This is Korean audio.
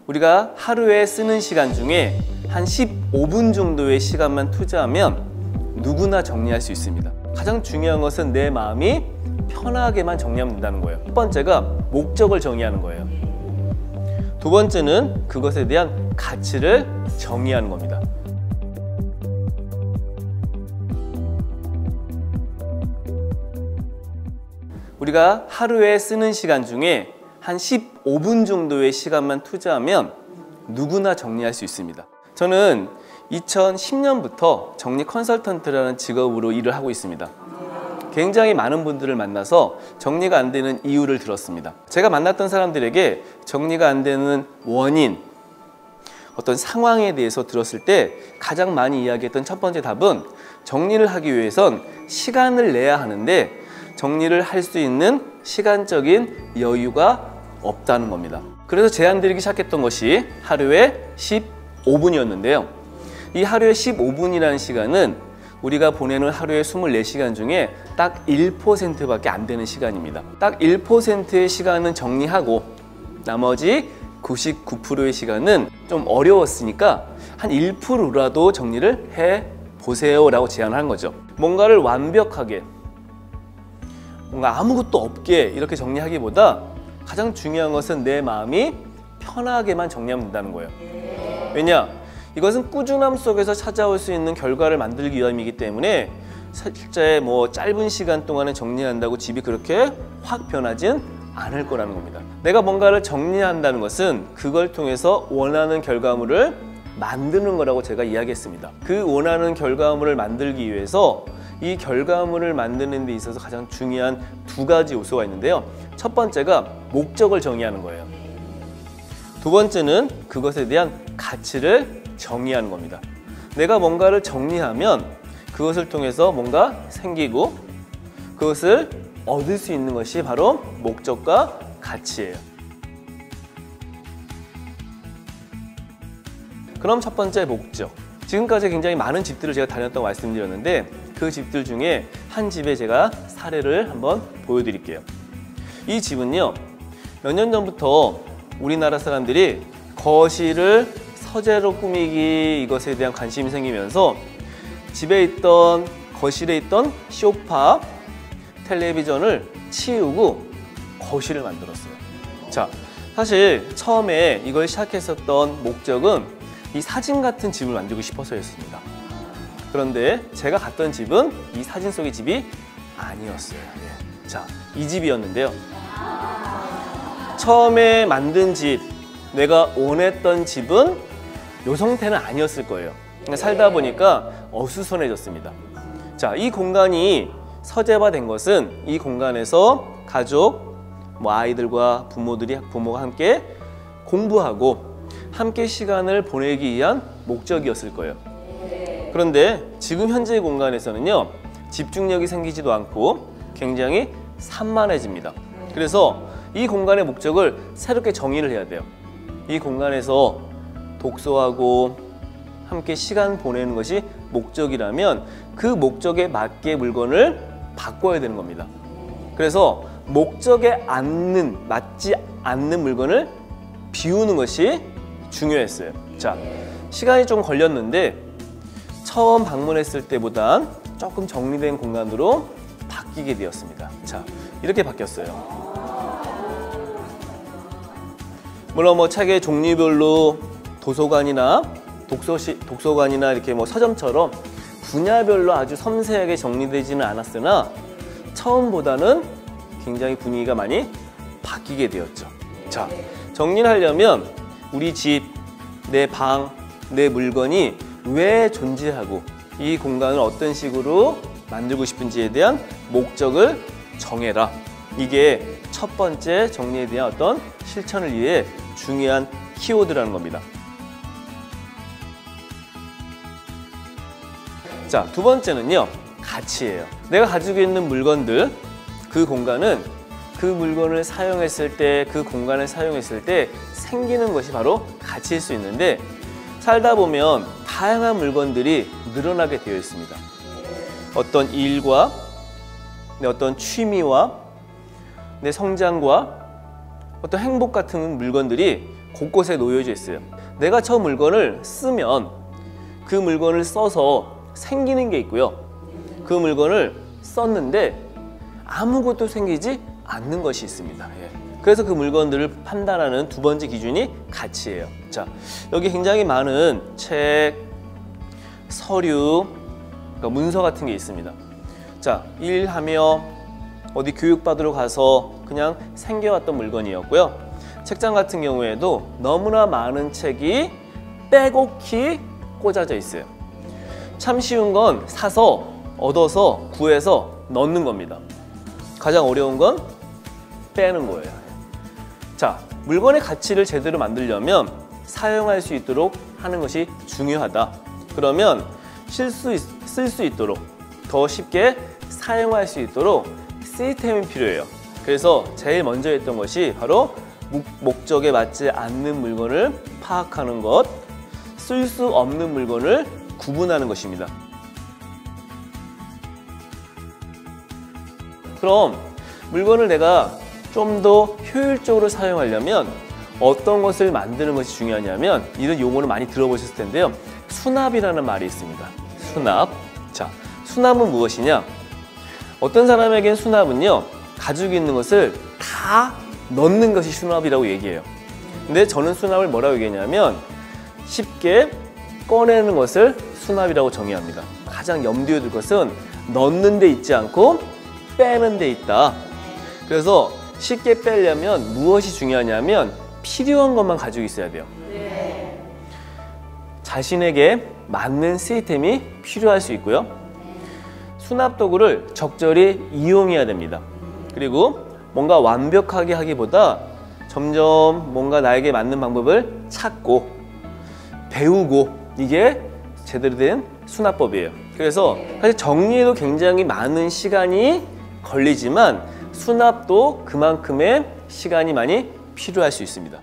우리가 하루에 쓰는 시간 중에 한 15분 정도의 시간만 투자하면 누구나 정리할 수 있습니다. 가장 중요한 것은 내 마음이 편하게만 정리하면 된다는 거예요. 첫 번째가 목적을 정의하는 거예요. 두 번째는 그것에 대한 가치를 정의하는 겁니다. 우리가 하루에 쓰는 시간 중에 한 15분 정도의 시간만 투자하면 누구나 정리할 수 있습니다. 저는 2010년부터 정리 컨설턴트라는 직업으로 일을 하고 있습니다. 굉장히 많은 분들을 만나서 정리가 안 되는 이유를 들었습니다. 제가 만났던 사람들에게 정리가 안 되는 원인, 어떤 상황에 대해서 들었을 때 가장 많이 이야기했던 첫 번째 답은 정리를 하기 위해선 시간을 내야 하는데 정리를 할 수 있는 시간적인 여유가 없다는 겁니다. 그래서 제안드리기 시작했던 것이 하루에 15분이었는데요. 이 하루에 15분이라는 시간은 우리가 보내는 하루의 24시간 중에 딱 1%밖에 안 되는 시간입니다. 딱 1%의 시간은 정리하고 나머지 99%의 시간은 좀 어려웠으니까 한 1%라도 정리를 해보세요 라고 제안을 한 거죠. 뭔가를 완벽하게 뭔가 아무것도 없게 이렇게 정리하기보다 가장 중요한 것은 내 마음이 편하게만 정리하면 된다는 거예요. 왜냐? 이것은 꾸준함 속에서 찾아올 수 있는 결과를 만들기 위함이기 때문에 실제 짧은 시간 동안에 정리한다고 집이 그렇게 확 변하진 않을 거라는 겁니다. 내가 뭔가를 정리한다는 것은 그걸 통해서 원하는 결과물을 만드는 거라고 제가 이야기했습니다. 그 원하는 결과물을 만들기 위해서 이 결과물을 만드는 데 있어서 가장 중요한 두 가지 요소가 있는데요. 첫 번째가 목적을 정의하는 거예요. 두 번째는 그것에 대한 가치를 정의하는 겁니다. 내가 뭔가를 정리하면 그것을 통해서 뭔가 생기고 그것을 얻을 수 있는 것이 바로 목적과 가치예요. 그럼 첫 번째 목적. 지금까지 굉장히 많은 집들을 제가 다녔다고 말씀드렸는데 그 집들 중에 한 집에 제가 사례를 한번 보여드릴게요. 이 집은요, 몇 년 전부터 우리나라 사람들이 거실을 서재로 꾸미기 이것에 대한 관심이 생기면서 집에 있던 거실에 있던 소파, 텔레비전을 치우고 거실을 만들었어요. 자, 사실 처음에 이걸 시작했었던 목적은 이 사진 같은 집을 만들고 싶어서였습니다. 그런데 제가 갔던 집은 이 사진 속의 집이 아니었어요. 자, 이 집이었는데요. 처음에 만든 집, 내가 원했던 집은 이 형태는 아니었을 거예요. 살다 보니까 어수선해졌습니다. 자, 이 공간이 서재화된 것은 이 공간에서 가족, 아이들과 부모가 함께 공부하고 함께 시간을 보내기 위한 목적이었을 거예요. 그런데 지금 현재의 공간에서는요, 집중력이 생기지도 않고 굉장히 산만해집니다. 그래서 이 공간의 목적을 새롭게 정의를 해야 돼요. 이 공간에서 독서하고 함께 시간 보내는 것이 목적이라면 그 목적에 맞게 물건을 바꿔야 되는 겁니다. 그래서 목적에 맞지 않는 물건을 비우는 것이 중요했어요. 자, 시간이 좀 걸렸는데 처음 방문했을 때보단 조금 정리된 공간으로 바뀌게 되었습니다. 자, 이렇게 바뀌었어요. 물론 책의 종류별로 도서관이나 독서관이나 이렇게 서점처럼 분야별로 아주 섬세하게 정리되지는 않았으나 처음보다는 굉장히 분위기가 많이 바뀌게 되었죠. 자, 정리를 하려면 우리 집, 내 방, 내 물건이 왜 존재하고 이 공간을 어떤 식으로 만들고 싶은지에 대한 목적을 정해라. 이게 첫 번째 정리에 대한 어떤 실천을 위해 중요한 키워드라는 겁니다. 자, 두 번째는요, 가치예요. 내가 가지고 있는 물건들, 그 공간은 그 물건을 사용했을 때, 그 공간을 사용했을 때 생기는 것이 바로 가치일 수 있는데 살다 보면 다양한 물건들이 늘어나게 되어 있습니다. 어떤 일과 내 어떤 취미와 내 성장과 어떤 행복 같은 물건들이 곳곳에 놓여져 있어요. 내가 저 물건을 쓰면 그 물건을 써서 생기는 게 있고요. 그 물건을 썼는데 아무것도 생기지 않는 것이 있습니다. 예. 그래서 그 물건들을 판단하는 두 번째 기준이 가치예요. 자, 여기 굉장히 많은 책, 서류, 그러니까 문서 같은 게 있습니다. 자, 일하며 어디 교육받으러 가서 그냥 생겨왔던 물건이었고요. 책장 같은 경우에도 너무나 많은 책이 빼곡히 꽂아져 있어요. 참 쉬운 건 사서, 얻어서, 구해서 넣는 겁니다. 가장 어려운 건 빼는 거예요. 자, 물건의 가치를 제대로 만들려면 사용할 수 있도록 하는 것이 중요하다. 그러면 쓸 수 있도록, 더 쉽게 사용할 수 있도록 시스템이 필요해요. 그래서 제일 먼저 했던 것이 바로 목적에 맞지 않는 물건을 파악하는 것, 쓸 수 없는 물건을 구분하는 것입니다. 그럼 물건을 내가 좀 더 효율적으로 사용하려면 어떤 것을 만드는 것이 중요하냐면, 이런 용어를 많이 들어보셨을 텐데요. 수납이라는 말이 있습니다. 수납. 자, 수납은 무엇이냐? 어떤 사람에겐 수납은요, 가지고 있는 것을 다 넣는 것이 수납이라고 얘기해요. 근데 저는 수납을 뭐라고 얘기하냐면 쉽게 꺼내는 것을 수납이라고 정의합니다. 가장 염두에 둘 것은 넣는 데 있지 않고 빼는 데 있다. 그래서 쉽게 빼려면 무엇이 중요하냐면 필요한 것만 가지고 있어야 돼요. 자신에게 맞는 시스템이 필요할 수 있고요. 수납 도구를 적절히 이용해야 됩니다. 그리고 뭔가 완벽하게 하기보다 점점 뭔가 나에게 맞는 방법을 찾고 배우고, 이게 제대로 된 수납법이에요. 그래서 사실 정리에도 굉장히 많은 시간이 걸리지만 수납도 그만큼의 시간이 많이 필요할 수 있습니다.